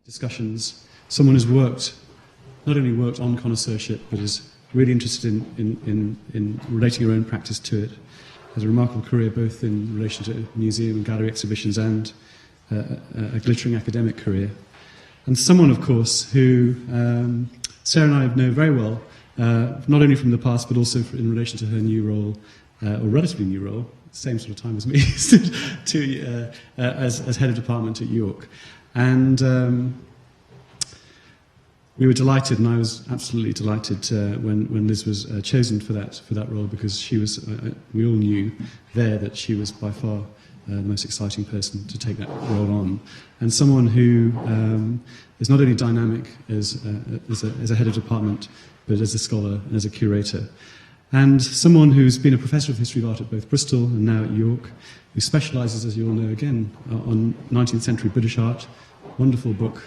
discussions, someone who's not only worked on connoisseurship, but is really interested in relating her own practice to it, has a remarkable career both in relation to museum and gallery exhibitions and a glittering academic career. And someone, of course, who Sarah and I know very well, not only from the past, but also in relation to her new role, or relatively new role, same sort of time as me, as head of department at York. And we were delighted, and I was absolutely delighted when Liz was chosen for that role, because she was. We all knew there that she was by far the most exciting person to take that role on, and someone who is not only dynamic as a head of department, but as a scholar and as a curator, and someone who's been a professor of history of art at both Bristol and now at York, who specialises, as you all know, again on 19th century British art. Wonderful book.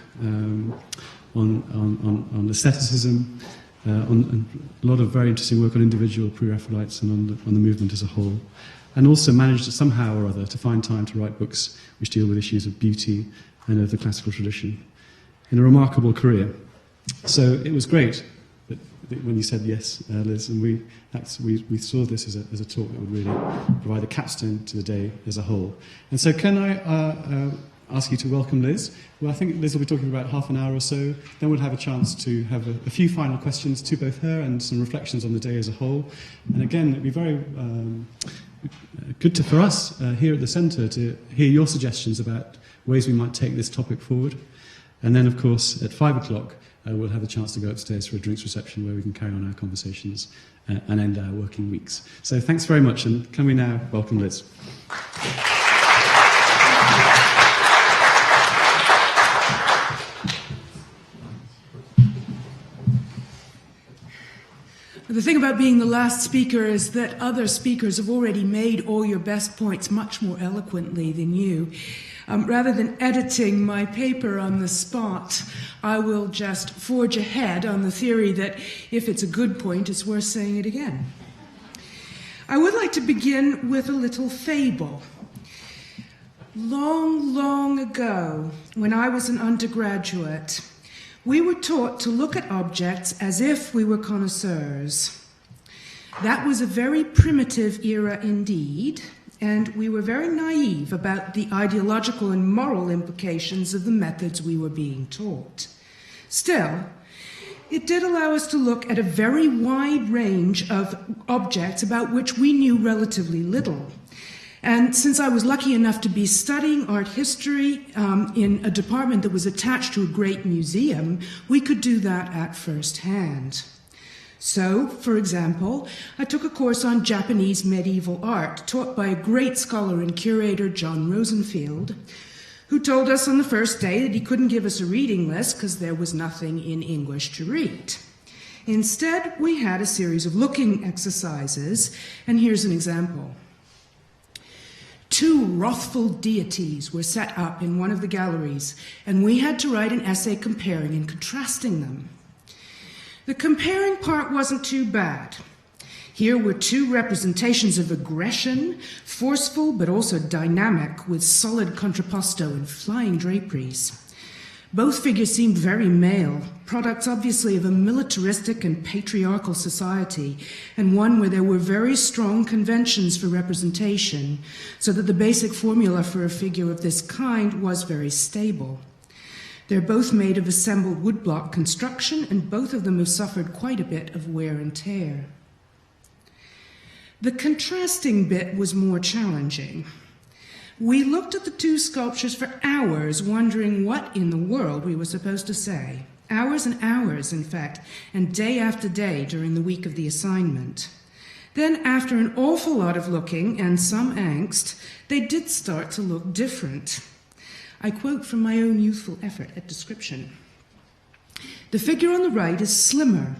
On aestheticism, on a lot of very interesting work on individual pre-Raphaelites and on the movement as a whole, and also managed somehow or other to find time to write books which deal with issues of beauty and of the classical tradition in a remarkable career. So it was great that when you said yes, Liz, and we saw this as a talk that would really provide a capstone to the day as a whole. And so can I ask you to welcome Liz. Well, I think Liz will be talking for about half an hour or so. Then we'll have a chance to have a few final questions to both her and some reflections on the day as a whole. And again, it'd be very good for us here at the Centre to hear your suggestions about ways we might take this topic forward. And then, of course, at 5 o'clock, we'll have a chance to go upstairs for a drinks reception where we can carry on our conversations and end our working weeks. So thanks very much, and can we now welcome Liz. The thing about being the last speaker is that other speakers have already made all your best points much more eloquently than you. Rather than editing my paper on the spot, I will just forge ahead on the theory that if it's a good point, it's worth saying it again. I would like to begin with a little fable. Long, long ago, when I was an undergraduate, we were taught to look at objects as if we were connoisseurs. That was a very primitive era indeed, and we were very naive about the ideological and moral implications of the methods we were being taught. Still, it did allow us to look at a very wide range of objects about which we knew relatively little. And since I was lucky enough to be studying art history in a department that was attached to a great museum, we could do that at first hand. So, for example, I took a course on Japanese medieval art taught by a great scholar and curator, John Rosenfield, who told us on the first day that he couldn't give us a reading list because there was nothing in English to read. Instead, we had a series of looking exercises, and here's an example. 2 wrathful deities were set up in one of the galleries, and we had to write an essay comparing and contrasting them. The comparing part wasn't too bad. Here were 2 representations of aggression, forceful but also dynamic, with solid contrapposto and flying draperies. Both figures seemed very male, products obviously of a militaristic and patriarchal society, and one where there were very strong conventions for representation, so that the basic formula for a figure of this kind was very stable. They're both made of assembled woodblock construction, and both of them have suffered quite a bit of wear and tear. The contrasting bit was more challenging. We looked at the 2 sculptures for hours, wondering what in the world we were supposed to say. Hours and hours, in fact, and day after day during the week of the assignment. Then, after an awful lot of looking and some angst, they did start to look different. I quote from my own youthful effort at description. The figure on the right is slimmer.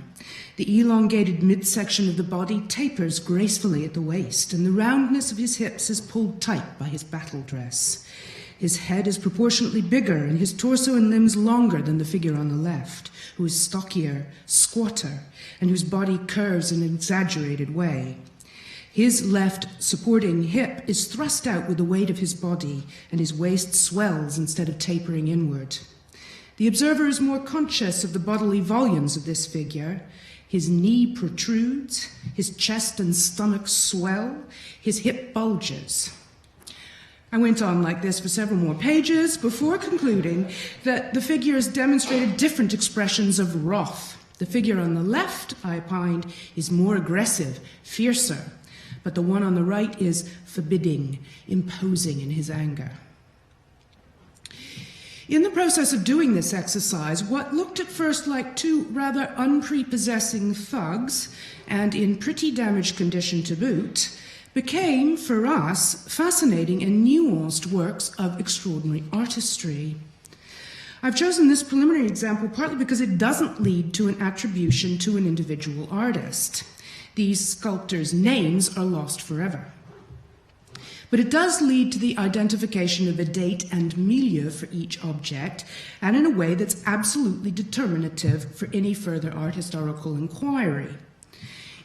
The elongated midsection of the body tapers gracefully at the waist, and the roundness of his hips is pulled tight by his battle dress. His head is proportionately bigger, and his torso and limbs longer than the figure on the left, who is stockier, squatter, and whose body curves in an exaggerated way. His left supporting hip is thrust out with the weight of his body, and his waist swells instead of tapering inward. The observer is more conscious of the bodily volumes of this figure. His knee protrudes, his chest and stomach swell, his hip bulges. I went on like this for several more pages before concluding that the figure has demonstrated different expressions of wrath. The figure on the left, I opined, is more aggressive, fiercer, but the one on the right is forbidding, imposing in his anger. In the process of doing this exercise, what looked at first like two rather unprepossessing thugs, and in pretty damaged condition to boot, became, for us, fascinating and nuanced works of extraordinary artistry. I've chosen this preliminary example partly because it doesn't lead to an attribution to an individual artist. These sculptors' names are lost forever. But it does lead to the identification of a date and milieu for each object, and in a way that's absolutely determinative for any further art historical inquiry.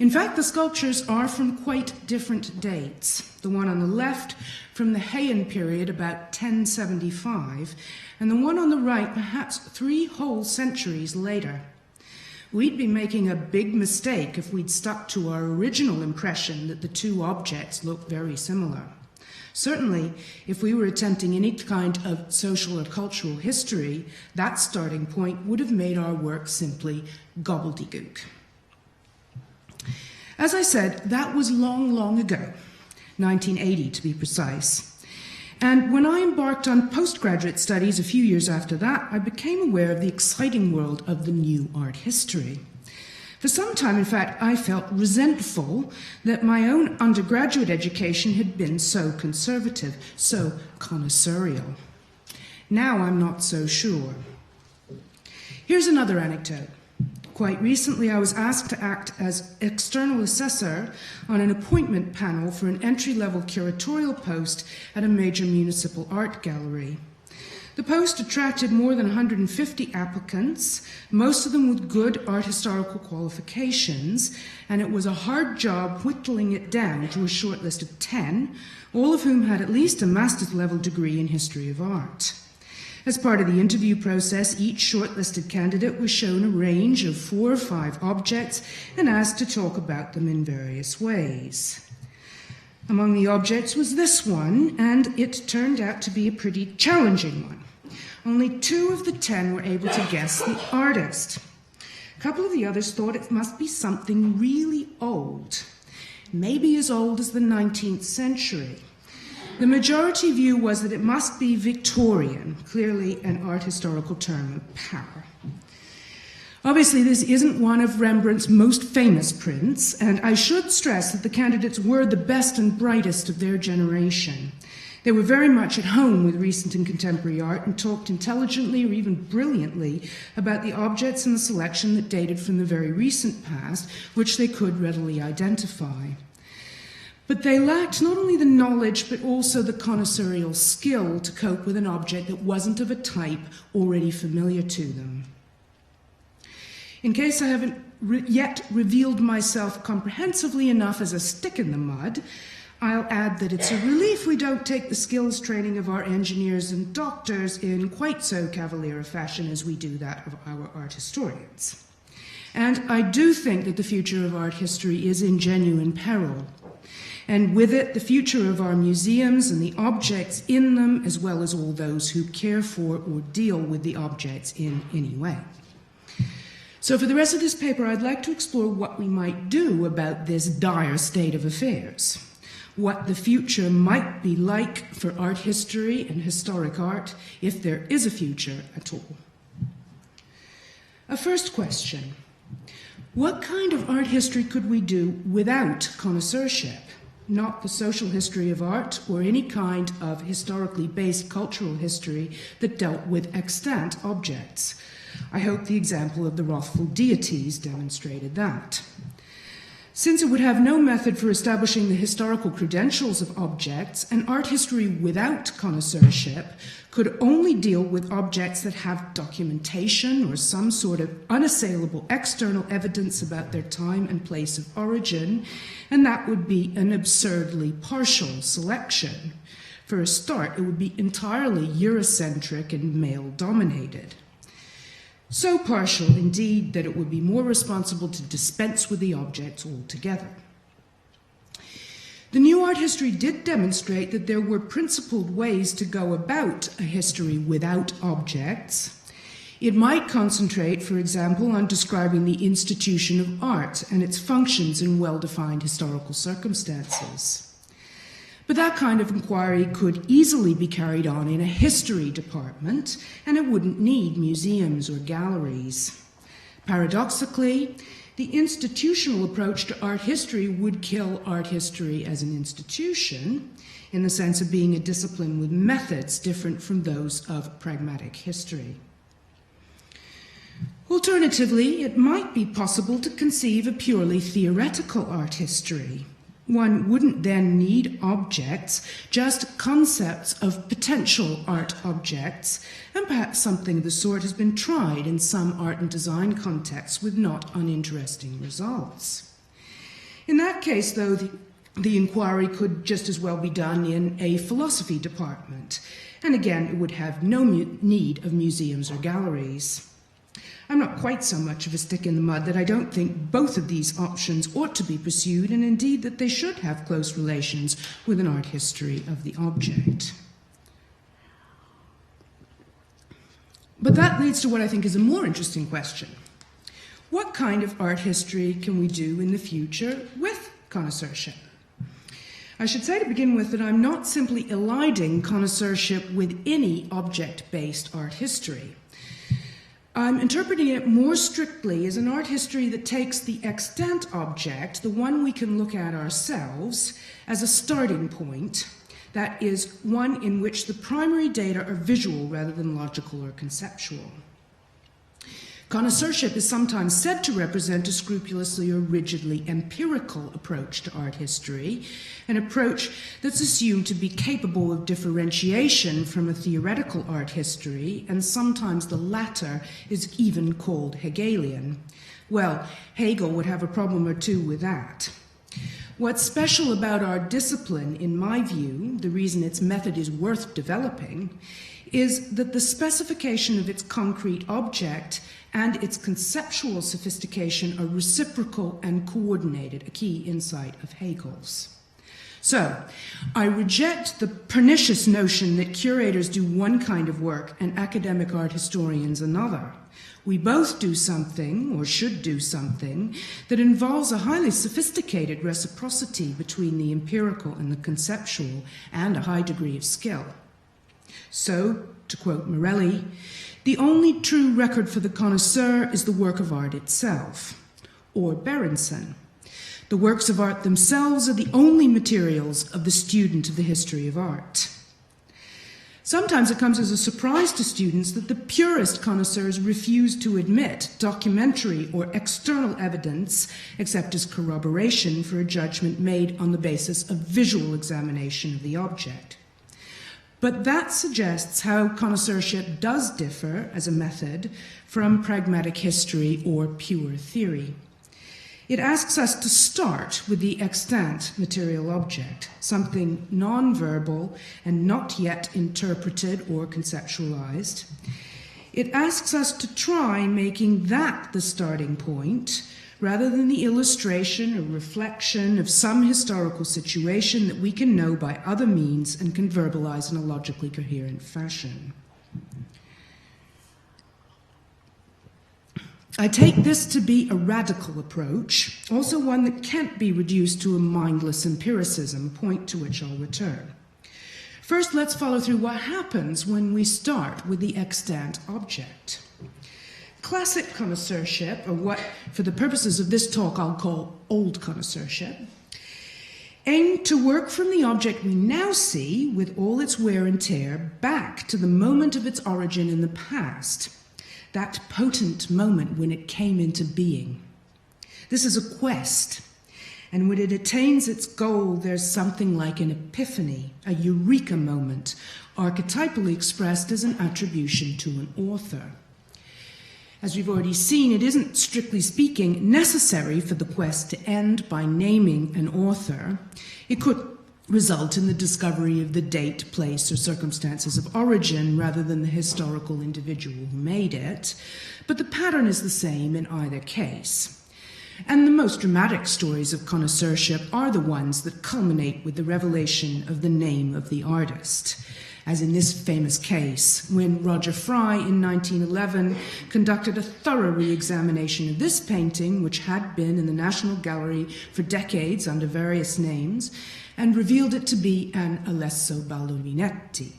In fact, the sculptures are from quite different dates. The one on the left from the Heian period, about 1075, and the one on the right perhaps 3 whole centuries later. We'd be making a big mistake if we'd stuck to our original impression that the two objects look very similar. Certainly, if we were attempting any kind of social or cultural history, that starting point would have made our work simply gobbledygook. As I said, that was long, long ago, 1980 to be precise. And when I embarked on postgraduate studies a few years after that, I became aware of the exciting world of the new art history. For some time, in fact, I felt resentful that my own undergraduate education had been so conservative, so connoisseurial. Now I'm not so sure. Here's another anecdote. Quite recently, I was asked to act as external assessor on an appointment panel for an entry-level curatorial post at a major municipal art gallery. The post attracted more than 150 applicants, most of them with good art historical qualifications, and it was a hard job whittling it down to a short list of 10, all of whom had at least a master's level degree in history of art. As part of the interview process, each shortlisted candidate was shown a range of 4 or 5 objects and asked to talk about them in various ways. Among the objects was this one, and it turned out to be a pretty challenging one. Only 2 of the 10 were able to guess the artist. A couple of the others thought it must be something really old, maybe as old as the 19th century. The majority view was that it must be Victorian, clearly an art historical term of power. Obviously, this isn't one of Rembrandt's most famous prints, and I should stress that the candidates were the best and brightest of their generation. They were very much at home with recent and contemporary art and talked intelligently or even brilliantly about the objects in the selection that dated from the very recent past, which they could readily identify. But they lacked not only the knowledge, but also the connoisseurial skill to cope with an object that wasn't of a type already familiar to them. In case I haven't yet revealed myself comprehensively enough as a stick in the mud, I'll add that it's a relief we don't take the skills training of our engineers and doctors in quite so cavalier a fashion as we do that of our art historians. And I do think that the future of art history is in genuine peril. And with it, the future of our museums and the objects in them, as well as all those who care for or deal with the objects in any way. So for the rest of this paper, I'd like to explore what we might do about this dire state of affairs, what the future might be like for art history and historic art, if there is a future at all. A first question: what kind of art history could we do without connoisseurship? Not the social history of art or any kind of historically based cultural history that dealt with extant objects. I hope the example of the wrathful deities demonstrated that. Since it would have no method for establishing the historical credentials of objects, an art history without connoisseurship could only deal with objects that have documentation or some sort of unassailable external evidence about their time and place of origin, and that would be an absurdly partial selection. For a start, it would be entirely Eurocentric and male-dominated. So partial, indeed, that it would be more responsible to dispense with the objects altogether. The new art history did demonstrate that there were principled ways to go about a history without objects. It might concentrate, for example, on describing the institution of art and its functions in well-defined historical circumstances. But that kind of inquiry could easily be carried on in a history department, and it wouldn't need museums or galleries. Paradoxically, the institutional approach to art history would kill art history as an institution, in the sense of being a discipline with methods different from those of pragmatic history. Alternatively, it might be possible to conceive a purely theoretical art history. One wouldn't then need objects, just concepts of potential art objects, and perhaps something of the sort has been tried in some art and design contexts with not uninteresting results. In that case, though, the inquiry could just as well be done in a philosophy department, and again, it would have no need of museums or galleries. I'm not quite so much of a stick in the mud that I don't think both of these options ought to be pursued, and indeed that they should have close relations with an art history of the object. But that leads to what I think is a more interesting question. What kind of art history can we do in the future with connoisseurship? I should say to begin with that I'm not simply eliding connoisseurship with any object-based art history. I'm interpreting it more strictly as an art history that takes the extant object, the one we can look at ourselves, as a starting point, that is, one in which the primary data are visual rather than logical or conceptual. Connoisseurship is sometimes said to represent a scrupulously or rigidly empirical approach to art history, an approach that's assumed to be capable of differentiation from a theoretical art history, and sometimes the latter is even called Hegelian. Well, Hegel would have a problem or two with that. What's special about our discipline, in my view, the reason its method is worth developing, is that the specification of its concrete object and its conceptual sophistication are reciprocal and coordinated, a key insight of Hegel's. So, I reject the pernicious notion that curators do one kind of work and academic art historians another. We both do something, or should do something, that involves a highly sophisticated reciprocity between the empirical and the conceptual, and a high degree of skill. So, to quote Morelli, the only true record for the connoisseur is the work of art itself. Or Berenson, the works of art themselves are the only materials of the student of the history of art. Sometimes it comes as a surprise to students that the purest connoisseurs refuse to admit documentary or external evidence except as corroboration for a judgment made on the basis of visual examination of the object. But that suggests how connoisseurship does differ as a method from pragmatic history or pure theory. It asks us to start with the extant material object, something non-verbal and not yet interpreted or conceptualized. It asks us to try making that the starting point, rather than the illustration or reflection of some historical situation that we can know by other means and can verbalize in a logically coherent fashion. I take this to be a radical approach, also one that can't be reduced to a mindless empiricism, point to which I'll return. First, let's follow through what happens when we start with the extant object. Classic connoisseurship, or what, for the purposes of this talk, I'll call old connoisseurship, aimed to work from the object we now see, with all its wear and tear, back to the moment of its origin in the past, that potent moment when it came into being. This is a quest, and when it attains its goal, there's something like an epiphany, a Eureka moment, archetypally expressed as an attribution to an author. As we've already seen, it isn't, strictly speaking, necessary for the quest to end by naming an author. It could, result in the discovery of the date, place, or circumstances of origin rather than the historical individual who made it, but the pattern is the same in either case. And the most dramatic stories of connoisseurship are the ones that culminate with the revelation of the name of the artist, as in this famous case, when Roger Fry in 1911 conducted a thorough re-examination of this painting, which had been in the National Gallery for decades under various names, and revealed it to be an Alesso Baldovinetti.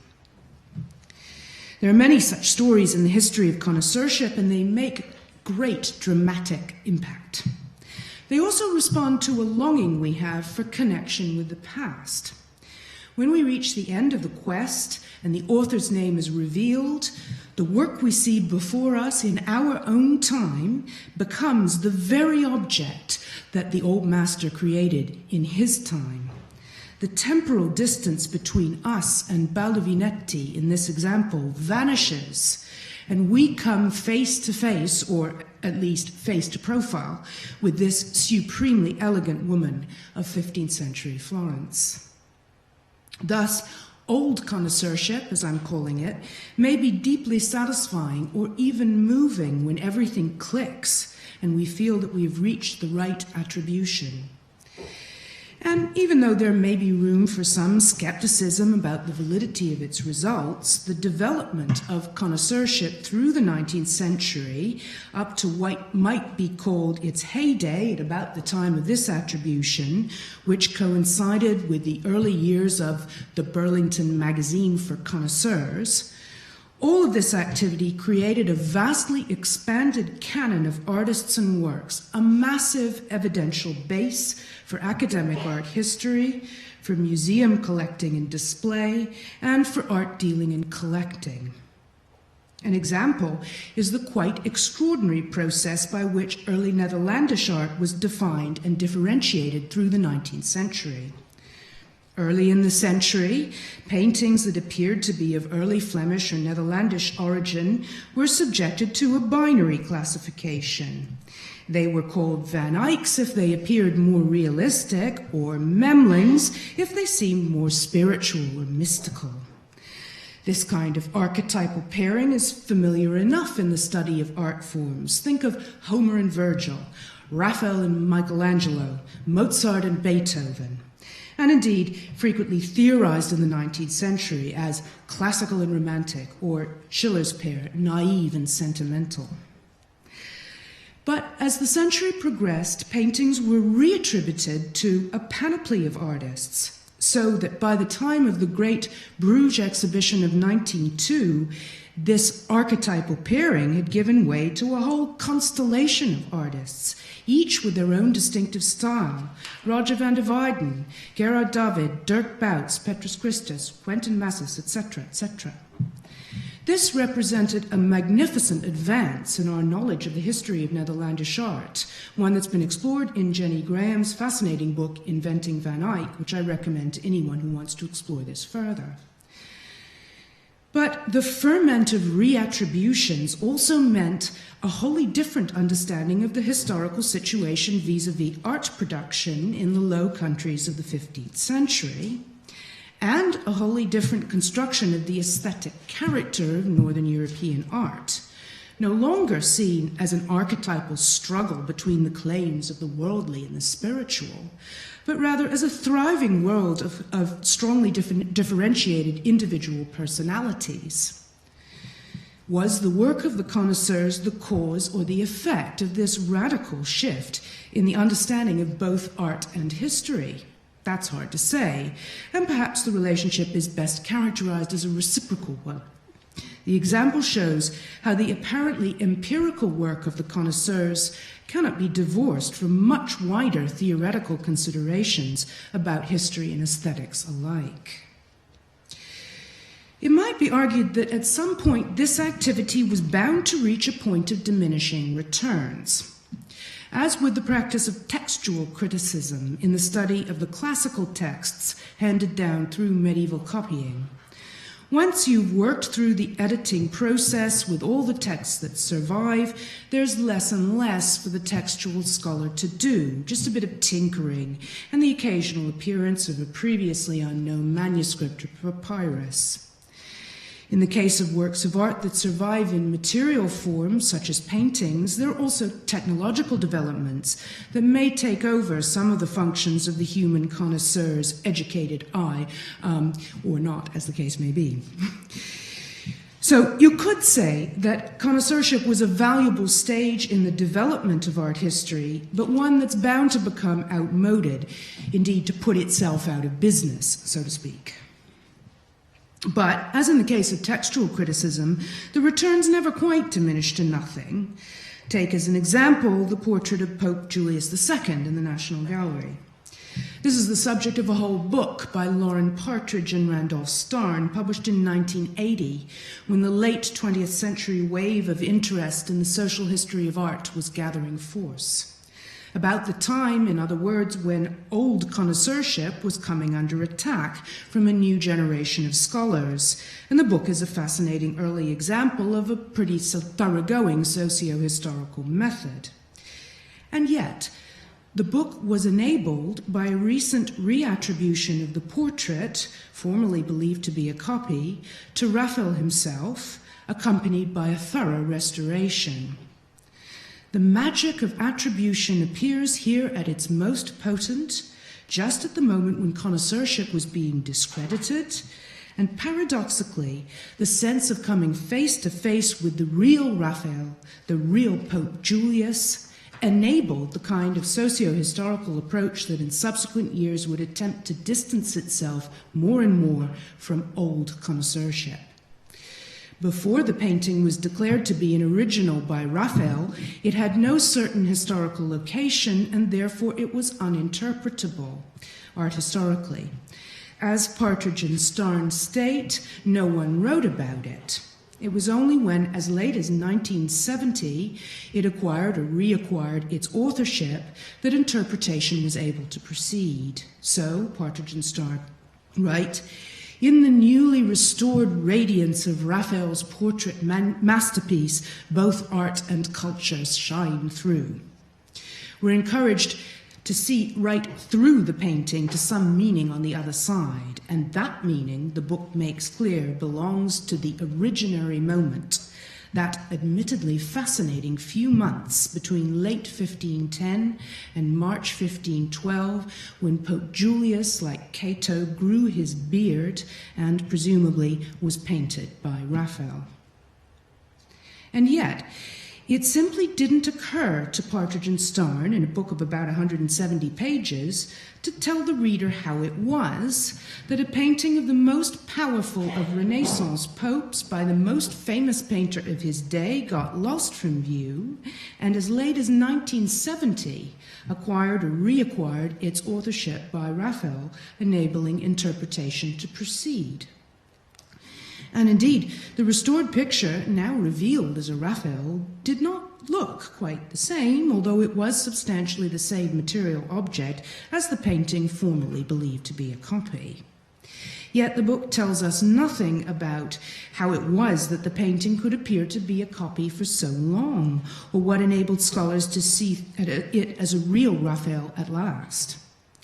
There are many such stories in the history of connoisseurship, and they make great dramatic impact. They also respond to a longing we have for connection with the past. When we reach the end of the quest and the author's name is revealed, the work we see before us in our own time becomes the very object that the old master created in his time. The temporal distance between us and Baldovinetti in this example vanishes, and we come face to face, or at least face to profile, with this supremely elegant woman of 15th century Florence. Thus, old connoisseurship, as I'm calling it, may be deeply satisfying or even moving when everything clicks and we feel that we've reached the right attribution. And even though there may be room for some skepticism about the validity of its results, the development of connoisseurship through the 19th century, up to what might be called its heyday at about the time of this attribution, which coincided with the early years of the Burlington Magazine for Connoisseurs, all of this activity created a vastly expanded canon of artists and works, a massive evidential base for academic art history, for museum collecting and display, and for art dealing and collecting. An example is the quite extraordinary process by which early Netherlandish art was defined and differentiated through the 19th century. Early in the century, paintings that appeared to be of early Flemish or Netherlandish origin were subjected to a binary classification. They were called Van Eycks if they appeared more realistic, or Memlings if they seemed more spiritual or mystical. This kind of archetypal pairing is familiar enough in the study of art forms. Think of Homer and Virgil, Rafael and Michelangelo, Mozart and Beethoven, and indeed frequently theorized in the 19th century as classical and romantic, or Schiller's pair, naive and sentimental. But as the century progressed, paintings were reattributed to a panoply of artists, so that by the time of the great Bruges exhibition of 1902, this archetypal pairing had given way to a whole constellation of artists, each with their own distinctive style: Roger van der Weyden, Gerard David, Dirk Bouts, Petrus Christus, Quentin Massis, etc., etc. This represented a magnificent advance in our knowledge of the history of Netherlandish art, one that's been explored in Jenny Graham's fascinating book, Inventing Van Eyck, which I recommend to anyone who wants to explore this further. But the ferment of reattributions also meant a wholly different understanding of the historical situation vis-à-vis art production in the Low Countries of the 15th century, and a wholly different construction of the aesthetic character of Northern European art, no longer seen as an archetypal struggle between the claims of the worldly and the spiritual, but rather as a thriving world of strongly differentiated individual personalities. Was the work of the connoisseurs the cause or the effect of this radical shift in the understanding of both art and history? That's hard to say, and perhaps the relationship is best characterized as a reciprocal one. The example shows how the apparently empirical work of the connoisseurs cannot be divorced from much wider theoretical considerations about history and aesthetics alike. It might be argued that at some point this activity was bound to reach a point of diminishing returns. As with the practice of textual criticism in the study of the classical texts handed down through medieval copying, Once you've worked through the editing process with all the texts that survive, there's less and less for the textual scholar to do, just a bit of tinkering and the occasional appearance of a previously unknown manuscript or papyrus. In the case of works of art that survive in material form, such as paintings, there are also technological developments that may take over some of the functions of the human connoisseur's educated eye, or not, as the case may be. So you could say that connoisseurship was a valuable stage in the development of art history, but one that's bound to become outmoded, indeed to put itself out of business, so to speak. But, as in the case of textual criticism, the returns never quite diminish to nothing. Take as an example the portrait of Pope Julius II in the National Gallery. This is the subject of a whole book by Lauren Partridge and Randolph Starn, published in 1980, when the late 20th century wave of interest in the social history of art was gathering force. About the time, in other words, when old connoisseurship was coming under attack from a new generation of scholars. And the book is a fascinating early example of a pretty thoroughgoing socio-historical method. And yet, the book was enabled by a recent reattribution of the portrait, formerly believed to be a copy, to Rafael himself, accompanied by a thorough restoration. The magic of attribution appears here at its most potent, just at the moment when connoisseurship was being discredited, and paradoxically, the sense of coming face to face with the real Rafael, the real Pope Julius, enabled the kind of socio-historical approach that in subsequent years would attempt to distance itself more and more from old connoisseurship. Before the painting was declared to be an original by Rafael, it had no certain historical location, and therefore it was uninterpretable art historically. As Partridge and Starn state, no one wrote about it. It was only when, as late as 1970, it acquired or reacquired its authorship that interpretation was able to proceed. So, Partridge and Starn write, "In the newly restored radiance of Raphael's portrait masterpiece, both art and culture shine through." We're encouraged to see right through the painting to some meaning on the other side, and that meaning, the book makes clear, belongs to the originary moment, that admittedly fascinating few months between late 1510 and March 1512, when Pope Julius, like Cato, grew his beard and presumably was painted by Raphael. And yet, it simply didn't occur to Partridge and Starn, in a book of about 170 pages, to tell the reader how it was that a painting of the most powerful of Renaissance popes by the most famous painter of his day got lost from view, and as late as 1970 acquired or reacquired its authorship by Raphael, enabling interpretation to proceed. And indeed, the restored picture, now revealed as a Raphael, did not look quite the same, although it was substantially the same material object as the painting formerly believed to be a copy. Yet the book tells us nothing about how it was that the painting could appear to be a copy for so long, or what enabled scholars to see it as a real Raphael at last.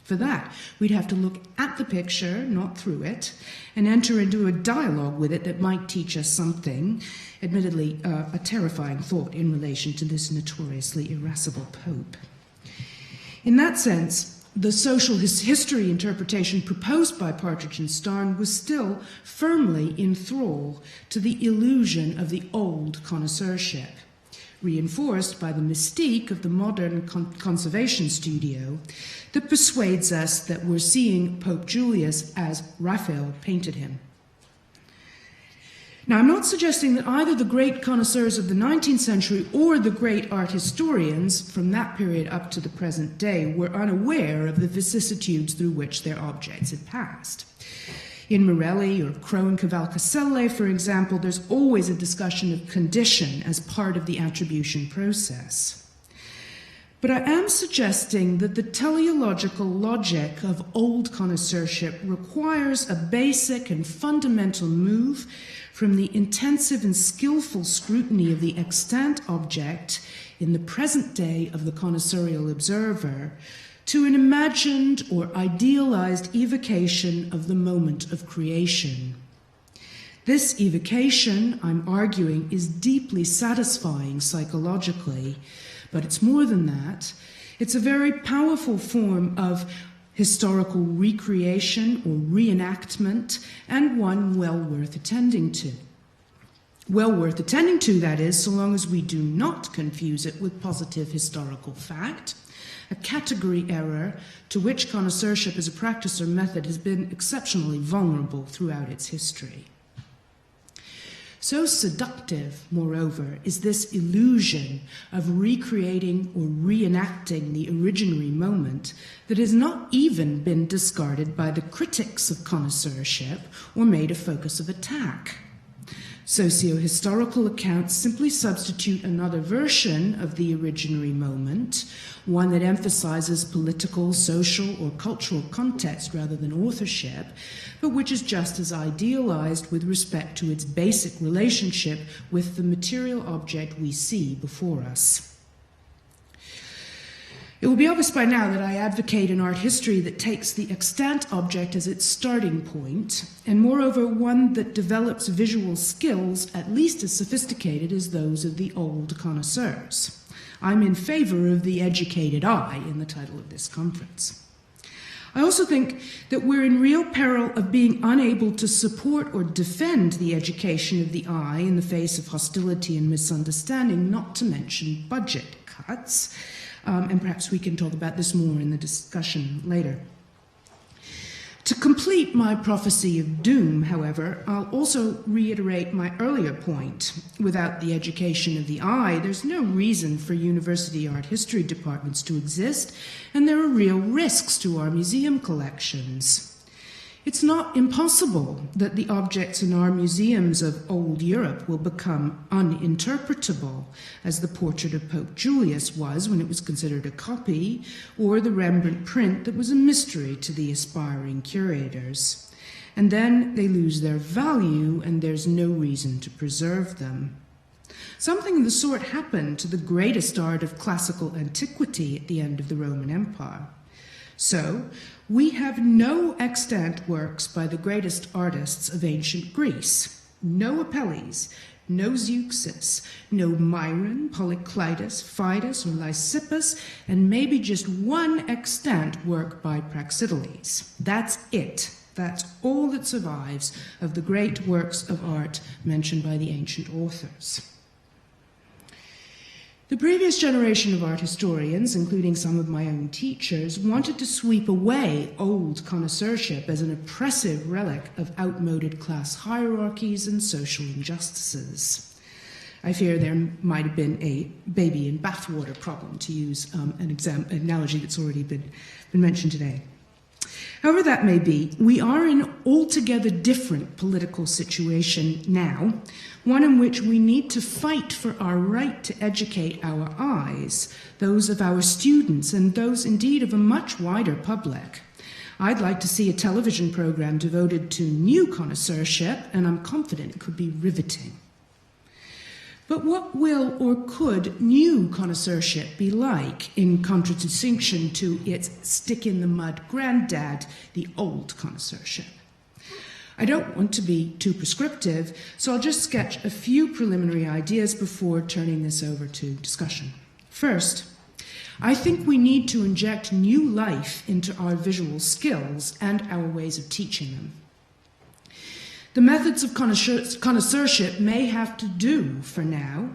For that, we'd have to look at the picture, not through it, and enter into a dialogue with it that might teach us something, admittedly a terrifying thought in relation to this notoriously irascible pope. In that sense, the social history interpretation proposed by Partridge and Starn was still firmly in thrall to the illusion of the old connoisseurship, reinforced by the mystique of the modern conservation studio that persuades us that we're seeing Pope Julius as Raphael painted him. Now, I'm not suggesting that either the great connoisseurs of the 19th century or the great art historians from that period up to the present day were unaware of the vicissitudes through which their objects had passed. In Morelli or Crow and Cavalcaselle, for example, there's always a discussion of condition as part of the attribution process. But I am suggesting that the teleological logic of old connoisseurship requires a basic and fundamental move from the intensive and skillful scrutiny of the extant object in the present day of the connoisseurial observer to an imagined or idealized evocation of the moment of creation. This evocation, I'm arguing, is deeply satisfying psychologically, but it's more than that. It's a very powerful form of historical recreation or reenactment, and one well worth attending to. Well worth attending to, that is, so long as we do not confuse it with positive historical fact, a category error to which connoisseurship as a practice or method has been exceptionally vulnerable throughout its history. So seductive, moreover, is this illusion of recreating or reenacting the originary moment that has not even been discarded by the critics of connoisseurship or made a focus of attack. Socio-historical accounts simply substitute another version of the originary moment, one that emphasizes political, social, or cultural context rather than authorship, but which is just as idealized with respect to its basic relationship with the material object we see before us. It will be obvious by now that I advocate an art history that takes the extant object as its starting point, and moreover one that develops visual skills at least as sophisticated as those of the old connoisseurs. I'm in favor of the educated eye in the title of this conference. I also think that we're in real peril of being unable to support or defend the education of the eye in the face of hostility and misunderstanding, not to mention budget cuts. And perhaps we can talk about this more in the discussion later. To complete my prophecy of doom, however, I'll also reiterate my earlier point. Without the education of the eye, there's no reason for university art history departments to exist, and there are real risks to our museum collections. It's not impossible that the objects in our museums of old Europe will become uninterpretable, as the portrait of Pope Julius was when it was considered a copy, or the Rembrandt print that was a mystery to the aspiring curators. And then they lose their value, and there's no reason to preserve them. Something of the sort happened to the greatest art of classical antiquity at the end of the Roman Empire. So, we have no extant works by the greatest artists of ancient Greece. No Apelles, no Zeuxis, no Myron, Polykleitos, Pheidias, or Lysippus, and maybe just one extant work by Praxiteles. That's it. That's all that survives of the great works of art mentioned by the ancient authors. The previous generation of art historians, including some of my own teachers, wanted to sweep away old connoisseurship as an oppressive relic of outmoded class hierarchies and social injustices. I fear there might have been a baby in bathwater problem, to use an analogy that's already been mentioned today. However that may be, we are in an altogether different political situation now, one in which we need to fight for our right to educate our eyes, those of our students, and those indeed of a much wider public. I'd like to see a television program devoted to new connoisseurship, and I'm confident it could be riveting. But what will or could new connoisseurship be like, in contradistinction to its stick-in-the-mud granddad, the old connoisseurship? I don't want to be too prescriptive, so I'll just sketch a few preliminary ideas before turning this over to discussion. First, I think we need to inject new life into our visual skills and our ways of teaching them. The methods of connoisseurship may have to do for now,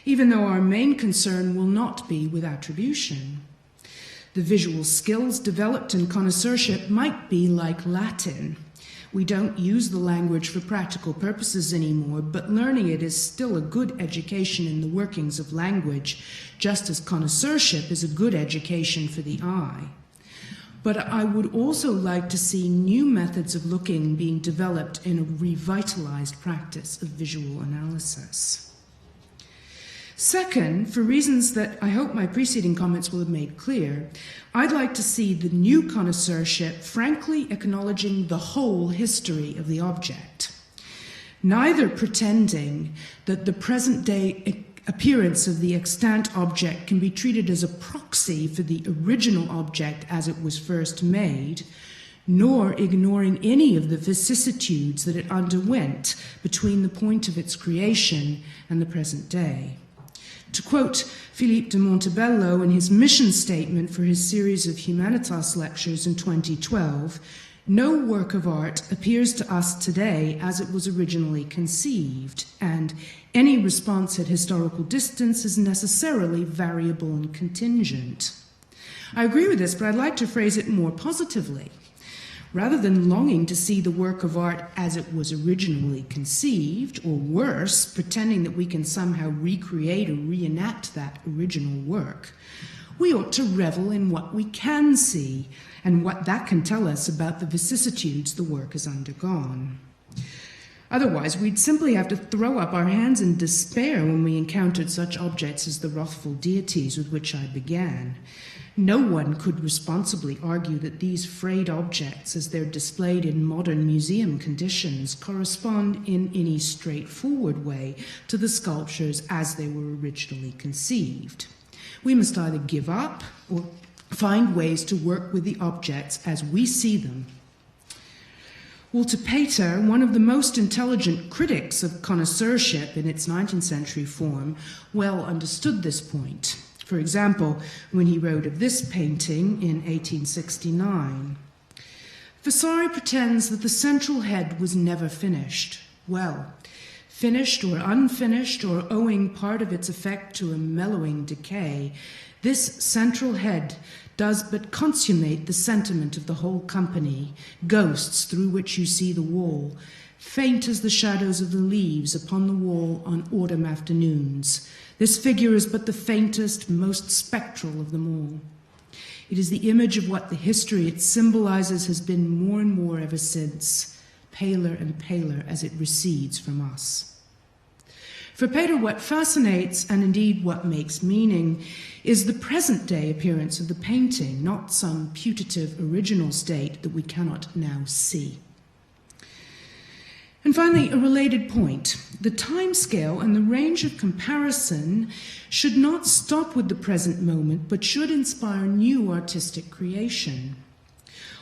even though our main concern will not be with attribution. The visual skills developed in connoisseurship might be like Latin. We don't use the language for practical purposes anymore, but learning it is still a good education in the workings of language, just as connoisseurship is a good education for the eye. But I would also like to see new methods of looking being developed in a revitalized practice of visual analysis. Second, for reasons that I hope my preceding comments will have made clear, I'd like to see the new connoisseurship frankly acknowledging the whole history of the object, neither pretending that the present-day appearance of the extant object can be treated as a proxy for the original object as it was first made, nor ignoring any of the vicissitudes that it underwent between the point of its creation and the present day. To quote Philippe de Montebello in his mission statement for his series of Humanitas lectures in 2012, no work of art appears to us today as it was originally conceived, and any response at historical distance is necessarily variable and contingent. I agree with this, but I'd like to phrase it more positively. Rather than longing to see the work of art as it was originally conceived, or worse, pretending that we can somehow recreate or reenact that original work, we ought to revel in what we can see and what that can tell us about the vicissitudes the work has undergone. Otherwise, we'd simply have to throw up our hands in despair when we encountered such objects as the wrathful deities with which I began. No one could responsibly argue that these frayed objects, as they're displayed in modern museum conditions, correspond in any straightforward way to the sculptures as they were originally conceived. We must either give up or find ways to work with the objects as we see them. Walter Pater, one of the most intelligent critics of connoisseurship in its 19th century form, well understood this point. For example, when he wrote of this painting in 1869, Vasari pretends that the central head was never finished. Well, finished or unfinished, or owing part of its effect to a mellowing decay, this central head does but consummate the sentiment of the whole company, ghosts through which you see the wall, faint as the shadows of the leaves upon the wall on autumn afternoons. This figure is but the faintest, most spectral of them all. It is the image of what the history it symbolizes has been more and more ever since, paler and paler as it recedes from us. For Pater, what fascinates, and indeed what makes meaning, is the present-day appearance of the painting, not some putative original state that we cannot now see. And finally, a related point. The time scale and the range of comparison should not stop with the present moment, but should inspire new artistic creation.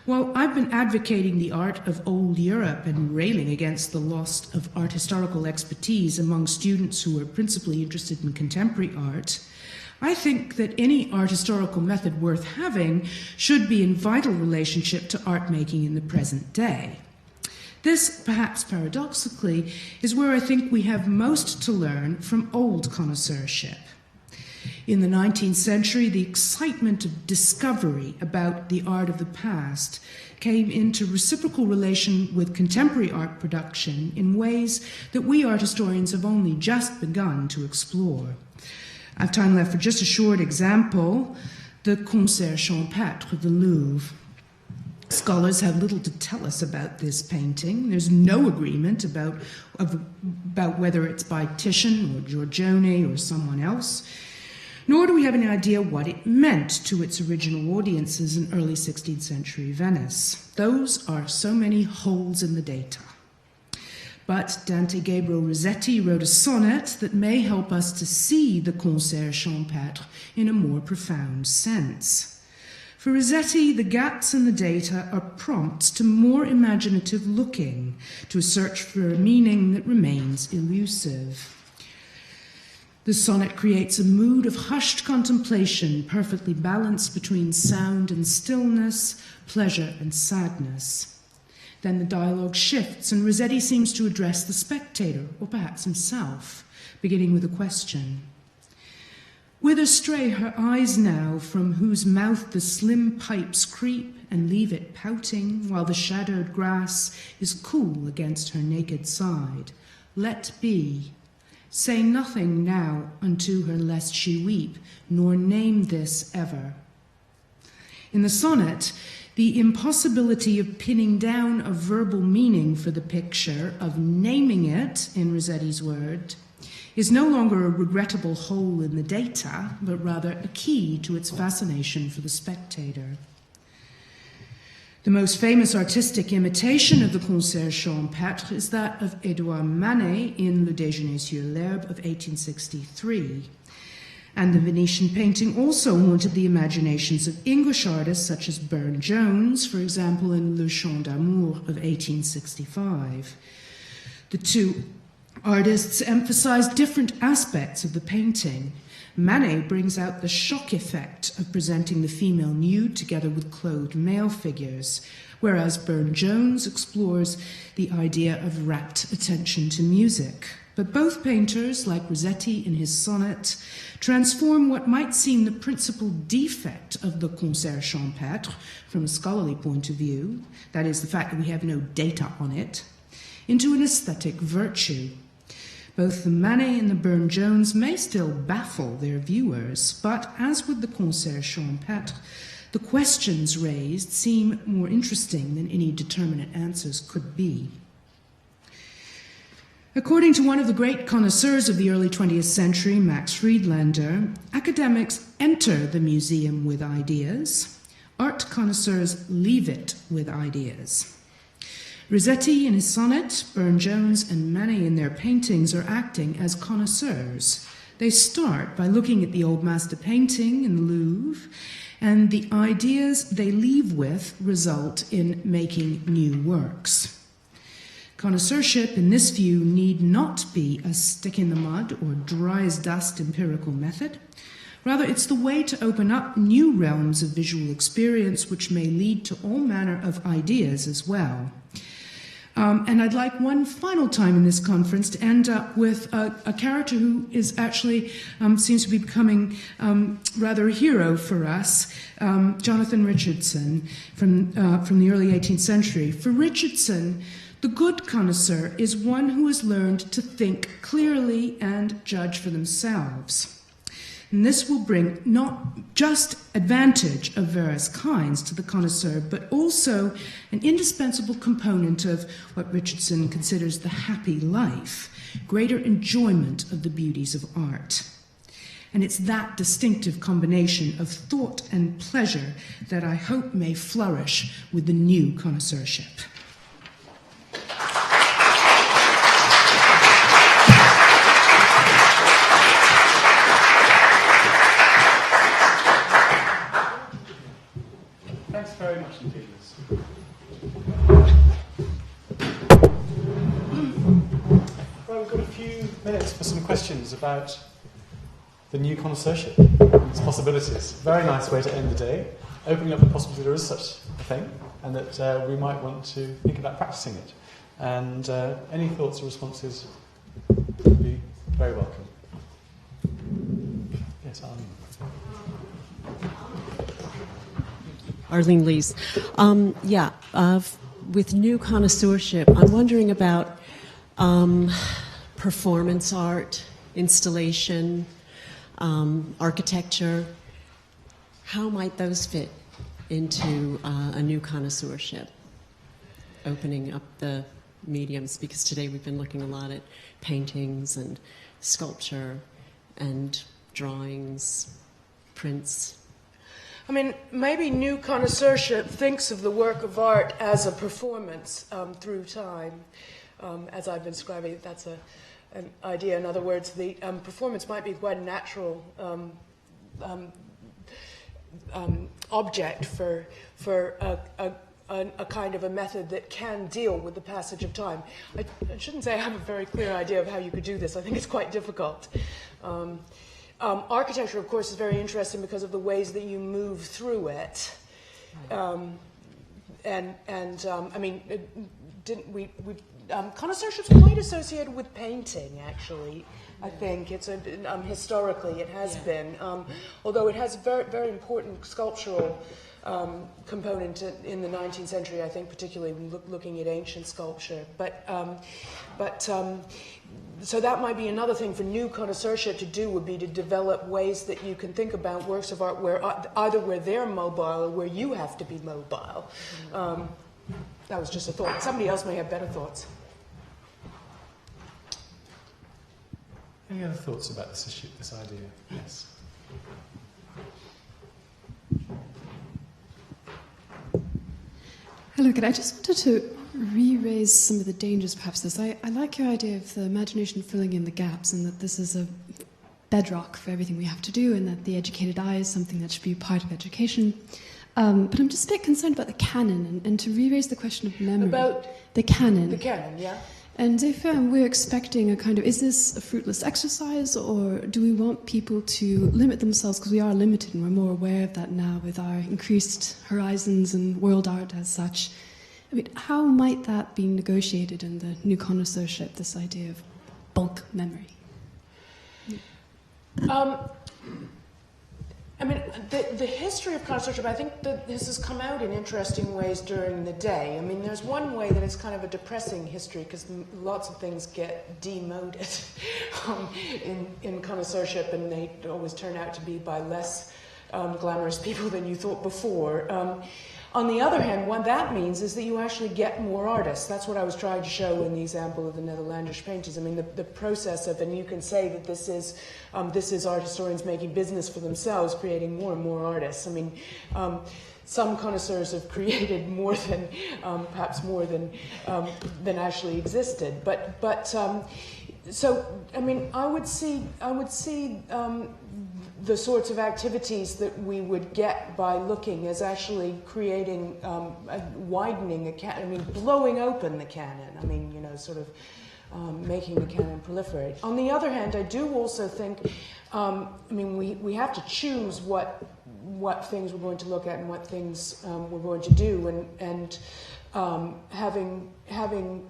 While I've been advocating the art of old Europe and railing against the loss of art historical expertise among students who are principally interested in contemporary art, I think that any art historical method worth having should be in vital relationship to art making in the present day. This, perhaps paradoxically, is where I think we have most to learn from old connoisseurship. In the 19th century, the excitement of discovery about the art of the past came into reciprocal relation with contemporary art production in ways that we art historians have only just begun to explore. I have time left for just a short example, the Concert Champêtre of the Louvre. Scholars have little to tell us about this painting. There's no agreement about whether it's by Titian or Giorgione or someone else, nor do we have any idea what it meant to its original audiences in early 16th century Venice. Those are so many holes in the data. But Dante Gabriel Rossetti wrote a sonnet that may help us to see the Concert Champêtre in a more profound sense. For Rossetti, the gaps in the data are prompts to more imaginative looking, to a search for a meaning that remains elusive. The sonnet creates a mood of hushed contemplation, perfectly balanced between sound and stillness, pleasure and sadness. Then the dialogue shifts, and Rossetti seems to address the spectator, or perhaps himself, beginning with a question. Whither stray her eyes now, from whose mouth the slim pipes creep and leave it pouting, while the shadowed grass is cool against her naked side? Let be. Say nothing now unto her lest she weep, nor name this ever. In the sonnet, the impossibility of pinning down a verbal meaning for the picture, of naming it, in Rossetti's word, is no longer a regrettable hole in the data, but rather a key to its fascination for the spectator. The most famous artistic imitation of the concert champêtre is that of Édouard Manet in Le Déjeuner sur l'herbe of 1863. And the Venetian painting also haunted the imaginations of English artists such as Burne-Jones, for example, in Le Chant d'Amour of 1865. The two artists emphasized different aspects of the painting. Manet brings out the shock effect of presenting the female nude together with clothed male figures, whereas Burne-Jones explores the idea of rapt attention to music. But both painters, like Rossetti in his sonnet, transform what might seem the principal defect of the concert champêtre from a scholarly point of view, that is, the fact that we have no data on it, into an aesthetic virtue. Both the Manet and the Burne-Jones may still baffle their viewers, but as with the concert champêtre, the questions raised seem more interesting than any determinate answers could be. According to one of the great connoisseurs of the early 20th century, Max Friedlander, academics enter the museum with ideas, art connoisseurs leave it with ideas. Rossetti in his sonnet, Burne-Jones and Manet in their paintings are acting as connoisseurs. They start by looking at the old master painting in the Louvre, and the ideas they leave with result in making new works. Connoisseurship, in this view, need not be a stick-in-the-mud or dry-as-dust empirical method. Rather, it's the way to open up new realms of visual experience which may lead to all manner of ideas as well. And I'd like one final time in this conference to end up with a character who is actually seems to be becoming rather a hero for us, Jonathan Richardson from the early 18th century. For Richardson, the good connoisseur is one who has learned to think clearly and judge for themselves. And this will bring not just advantage of various kinds to the connoisseur, but also an indispensable component of what Richardson considers the happy life, greater enjoyment of the beauties of art. And it's that distinctive combination of thought and pleasure that I hope may flourish with the new connoisseurship. Thanks very much indeed. Well, we've got a few minutes for some questions about the new connoisseurship, its possibilities. Very nice way to end the day, opening up the possibility there is such a thing, and that we might want to think about practicing it. And any thoughts or responses would be very welcome. Yes, Arlene. Arlene Lees. With new connoisseurship, I'm wondering about performance art, installation, architecture. How might those fit into a new connoisseurship, opening up the mediums? Because today we've been looking a lot at paintings and sculpture and drawings, prints. I mean, maybe new connoisseurship thinks of the work of art as a performance through time. As I've been describing, that's an idea. In other words, the performance might be quite a natural object for a kind of a method that can deal with the passage of time. I shouldn't say I have a very clear idea of how you could do this. I think it's quite difficult. Architecture, of course, is very interesting because of the ways that you move through it. Connoisseurship's quite associated with painting, actually. I think it's historically it has been, although it has a very, very important sculptural component in the 19th century. I think, particularly looking at ancient sculpture, so that might be another thing for new connoisseurship to do, would be to develop ways that you can think about works of art where either where they're mobile or where you have to be mobile. That was just a thought. Somebody else may have better thoughts. Any other thoughts about this issue, this idea? Yes. Hello, good. I just wanted to re-raise some of the dangers, perhaps. I like your idea of the imagination filling in the gaps, and that this is a bedrock for everything we have to do, and that the educated eye is something that should be part of education. But I'm just a bit concerned about the canon, and to re-raise the question of memory. About the canon. the canon, yeah. And if we're expecting a kind of, is this a fruitless exercise, or do we want people to limit themselves, because we are limited and we're more aware of that now with our increased horizons and world art as such? I mean, how might that be negotiated in the new connoisseurship, this idea of bulk memory? I mean, the history of connoisseurship, I think that this has come out in interesting ways during the day. I mean, there's one way that it's kind of a depressing history, because lots of things get demoted in connoisseurship, and they always turn out to be by less glamorous people than you thought before. On the other hand, what that means is that you actually get more artists. That's what I was trying to show in the example of the Netherlandish painters. I mean, the process of, and you can say that this is art historians making business for themselves, creating more and more artists. I mean, some connoisseurs have created more than, perhaps more than actually existed. So, I mean, I would see the sorts of activities that we would get by looking as actually creating, widening a canon, I mean, blowing open the canon. I mean, you know, sort of making the canon proliferate. On the other hand, I do also think, I mean, we have to choose what things we're going to look at and what things we're going to do, and having,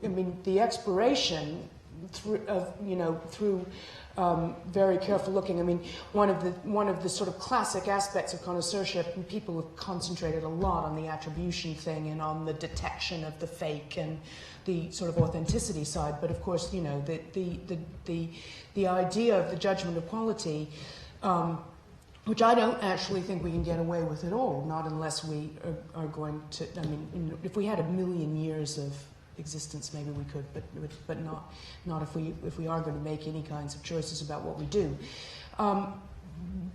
I mean, the exploration through very careful looking. I mean, one of the sort of classic aspects of connoisseurship, and people have concentrated a lot on the attribution thing and on the detection of the fake and the sort of authenticity side. But of course, you know, the idea of the judgment of quality, which I don't actually think we can get away with at all, not unless we are going to. I mean, if we had 1 million years of existence, maybe we could, but not if we are going to make any kinds of choices about what we do.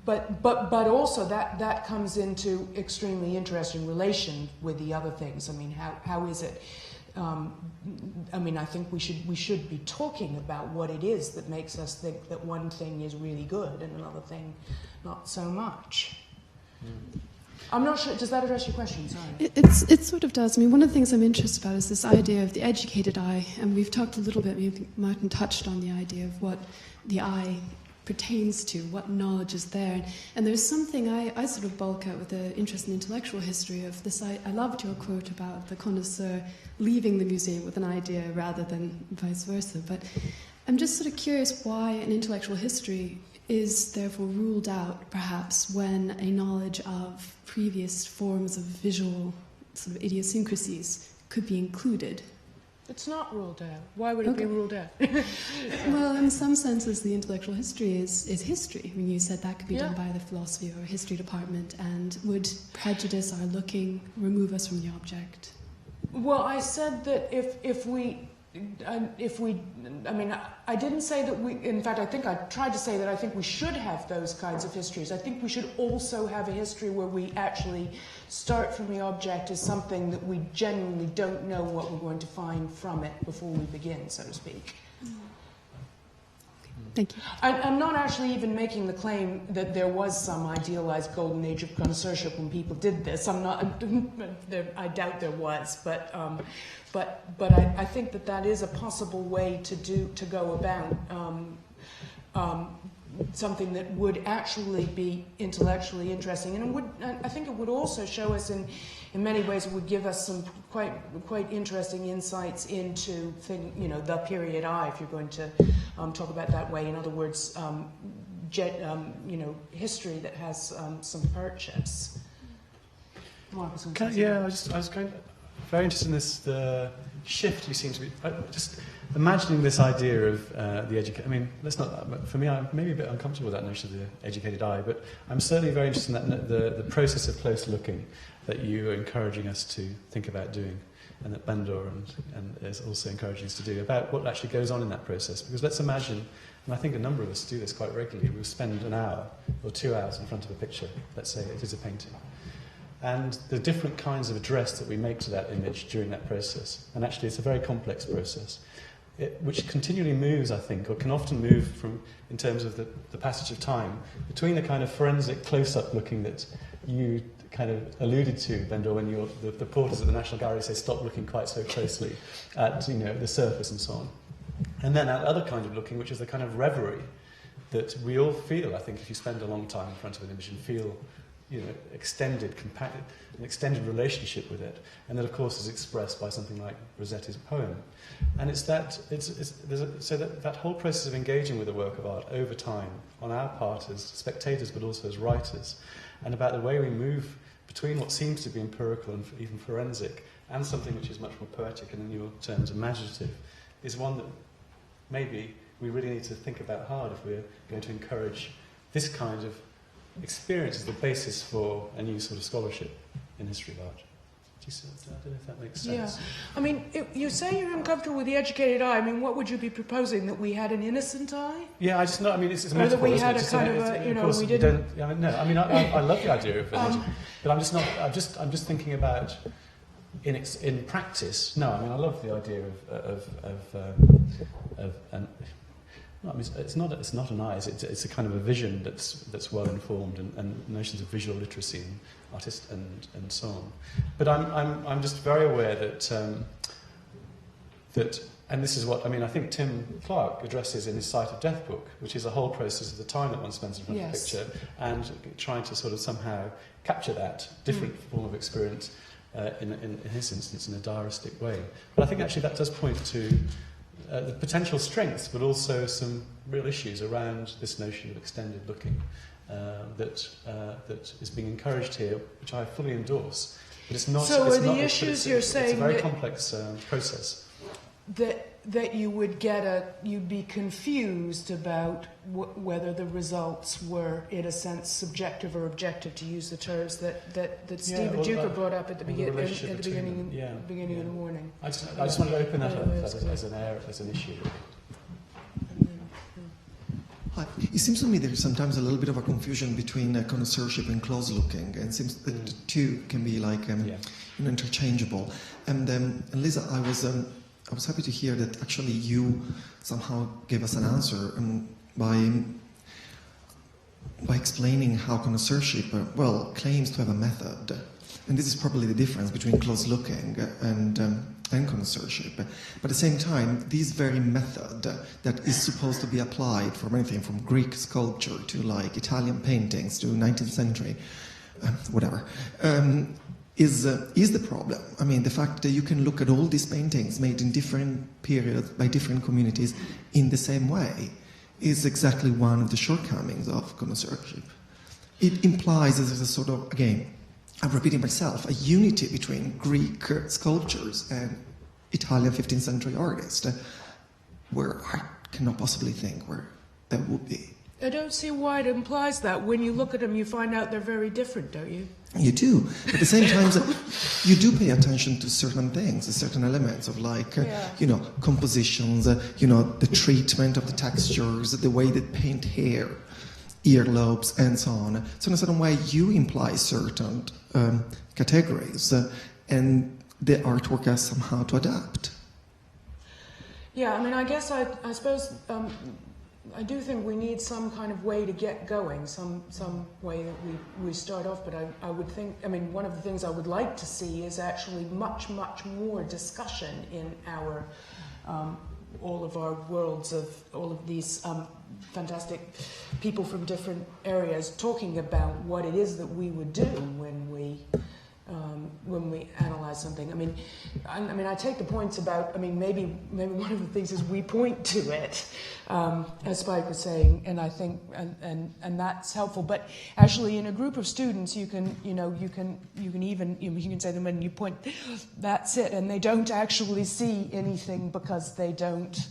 But also that comes into extremely interesting relation with the other things. I mean, how is it? I mean, I think we should be talking about what it is that makes us think that one thing is really good and another thing not so much. I'm not sure, does that address your question? Sorry. It sort of does. I mean, one of the things I'm interested about is this idea of the educated eye, and we've talked a little bit, maybe Martin touched on the idea of what the eye pertains to, what knowledge is there. And there's something I sort of bulk out with the interest in intellectual history of this. I loved your quote about the connoisseur leaving the museum with an idea rather than vice versa. But I'm just sort of curious why an intellectual history is therefore ruled out, perhaps, when a knowledge of previous forms of visual sort of idiosyncrasies could be included. It's not ruled out. Why would it be ruled out? Well, in some senses, the intellectual history is history. I mean, you said that could be done by the philosophy or history department, and would prejudice our looking remove us from the object? Well, I said that if we, I mean, I didn't say that we, in fact, I think I tried to say that I think we should have those kinds of histories. I think we should also have a history where we actually start from the object as something that we genuinely don't know what we're going to find from it before we begin, so to speak. Thank you. I'm not actually even making the claim that there was some idealized golden age of connoisseurship when people did this. I'm not. I doubt there was, but I think that is a possible way to go about something that would actually be intellectually interesting, and I think it would also show us in many ways. It would give us some quite interesting insights into the period eye, if you're going to talk about that way. In other words, history that has some purchase. I was going very interested in this the shift you seem to be just imagining this idea of the educated. I mean, let's not. For me, I'm maybe a bit uncomfortable with that notion of the educated eye, but I'm certainly very interested in that the process of close looking that you are encouraging us to think about doing, and that Bandor and is also encouraging us to do, about what actually goes on in that process. Because let's imagine And I think a number of us do this quite regularly. We'll spend an hour or 2 hours in front of a picture, let's say it is a painting. And the different kinds of address that we make to that image during that process. And actually it's a very complex process, which continually moves, I think, or can often move from, in terms of the passage of time, between the kind of forensic close-up looking that you kind of alluded to, Bendor, when the porters at the National Gallery say stop looking quite so closely at the surface and so on. And then that other kind of looking, which is the kind of reverie that we all feel, I think, if you spend a long time in front of an image and feel an extended relationship with it, and that of course is expressed by something like Rossetti's poem. And it's that whole process of engaging with the work of art over time on our part as spectators but also as writers, and about the way we move between what seems to be empirical and even forensic and something which is much more poetic and in your terms imaginative, is one that maybe we really need to think about hard if we're going to encourage this kind of experience as the basis for a new sort of scholarship in history of art. I don't know if that makes sense. Yeah. I mean, you say you're uncomfortable with the educated eye. I mean, what would you be proposing? That we had an innocent eye? Yeah, I just know. I mean, it's a or metaphor. That we had a kind of a, we didn't. Yeah, no. I mean, I love the idea of it, but I'm just not. I'm just thinking about in practice. No, I mean, I love the idea of no, I mean, it's not an eye. It's a kind of a vision that's well informed, and notions of visual literacy and artist and so on. But I'm just very aware that and this is what I mean. I think Tim Clark addresses in his Sight of Death book, which is a whole process of the time that one spends in front of a picture and trying to sort of somehow capture that different form of experience in his instance in a diaristic way. But I think actually that does point to the potential strengths, but also some real issues around this notion of extended looking that is being encouraged here, which I fully endorse. But it's not. So it's are not, the issues you're it's saying a very that, complex process. That you would you'd be confused about whether the results were, in a sense, subjective or objective, to use the terms that Stephen Duker brought up at the beginning of the morning. I just wanted to open that up as an issue. Hi. It seems to me there's sometimes a little bit of a confusion between connoisseurship and close looking, and it seems that the two can be like interchangeable. And Lisa, I was happy to hear that actually you somehow gave us an answer by explaining how connoisseurship claims to have a method, and this is probably the difference between close looking and connoisseurship. But at the same time, this very method that is supposed to be applied for anything from Greek sculpture to like Italian paintings to 19th century, whatever. Is the problem. I mean, the fact that you can look at all these paintings made in different periods by different communities in the same way is exactly one of the shortcomings of connoisseurship. It implies as a sort of, again, I'm repeating myself, a unity between Greek sculptures and Italian 15th century artists, where I cannot possibly think where that would be. I don't see why it implies that. When you look at them, you find out they're very different, don't you? You do. But at the same time, you do pay attention to certain things, certain elements of compositions, the treatment of the textures, the way they paint hair, earlobes, and so on. So in a certain way, you imply certain categories, and the artwork has somehow to adapt. Yeah, I mean, I guess I suppose I do think we need some kind of way to get going, some way that we start off, but I would think, I mean, one of the things I would like to see is actually much more discussion in our, all of our worlds of all of these fantastic people from different areas talking about what it is that we would do when we analyze something. I mean, I take the points about. I mean, maybe one of the things is we point to it, as Spike was saying, and I think, and that's helpful. But actually, in a group of students, you can say to them, and you point, that's it, and they don't actually see anything because they don't.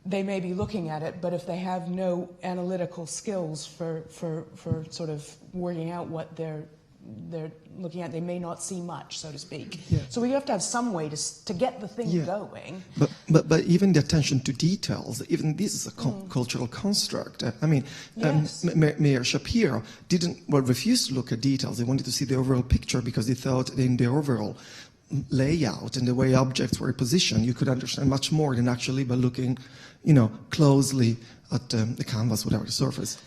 They may be looking at it, but if they have no analytical skills for sort of working out what they're they're looking at, they may not see much, so to speak. Yeah. So we have to have some way to get the thing Yeah. going. But even the attention to details, even this is a cultural construct. I mean, Yes. Mayor Shapiro refused to look at details. He wanted to see the overall picture because he thought in the overall layout and the way objects were positioned, you could understand much more than actually by looking, closely at the canvas, whatever the surface.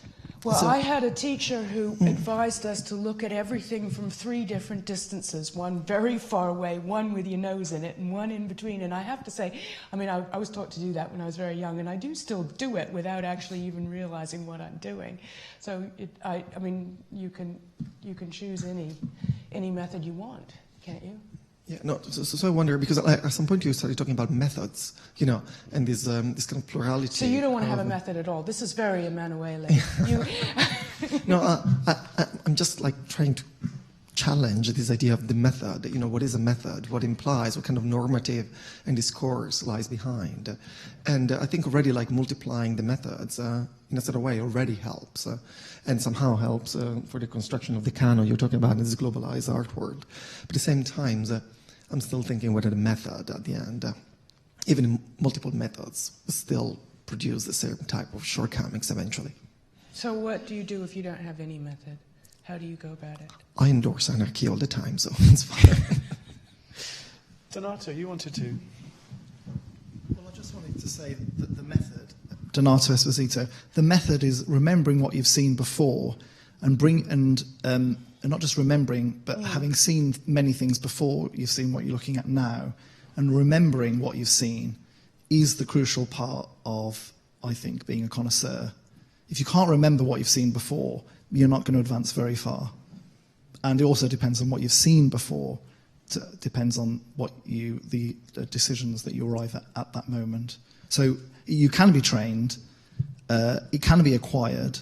Well, So- I had a teacher who advised us to look at everything from 3 different distances, one very far away, one with your nose in it, and one in between. And I have to say, I mean, I was taught to do that when I was very young, and I do still do it without actually even realizing what I'm doing. So, I mean, you can choose any method you want, can't you? Yeah, no. So I wonder, because at some point you started talking about methods, and this kind of plurality. So you don't want to have a method at all. This is very Emanuele. No, I'm just like trying to challenge this idea of the method. What is a method? What implies? What kind of normative and discourse lies behind? And I think already like multiplying the methods in a sort of way already helps, and somehow helps for the construction of the canon you're talking about in this globalized art world. But at the same time, I'm still thinking whether the method at the end, even multiple methods, still produce the same type of shortcomings eventually. So what do you do if you don't have any method? How do you go about it? I endorse anarchy all the time, so it's fine. Donato, you wanted to. Well, I just wanted to say that the method, Donato Esposito, the method is remembering what you've seen before, and not just remembering, but having seen many things before you've seen what you're looking at now, and remembering what you've seen is the crucial part of, I think, being a connoisseur. If you can't remember what you've seen before, you're not going to advance very far. And it also depends on what you've seen before. Depends on the decisions that you arrive at that moment. So you can be trained, it can be acquired,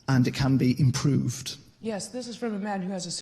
and it can be improved. Yes, this is from a man who has a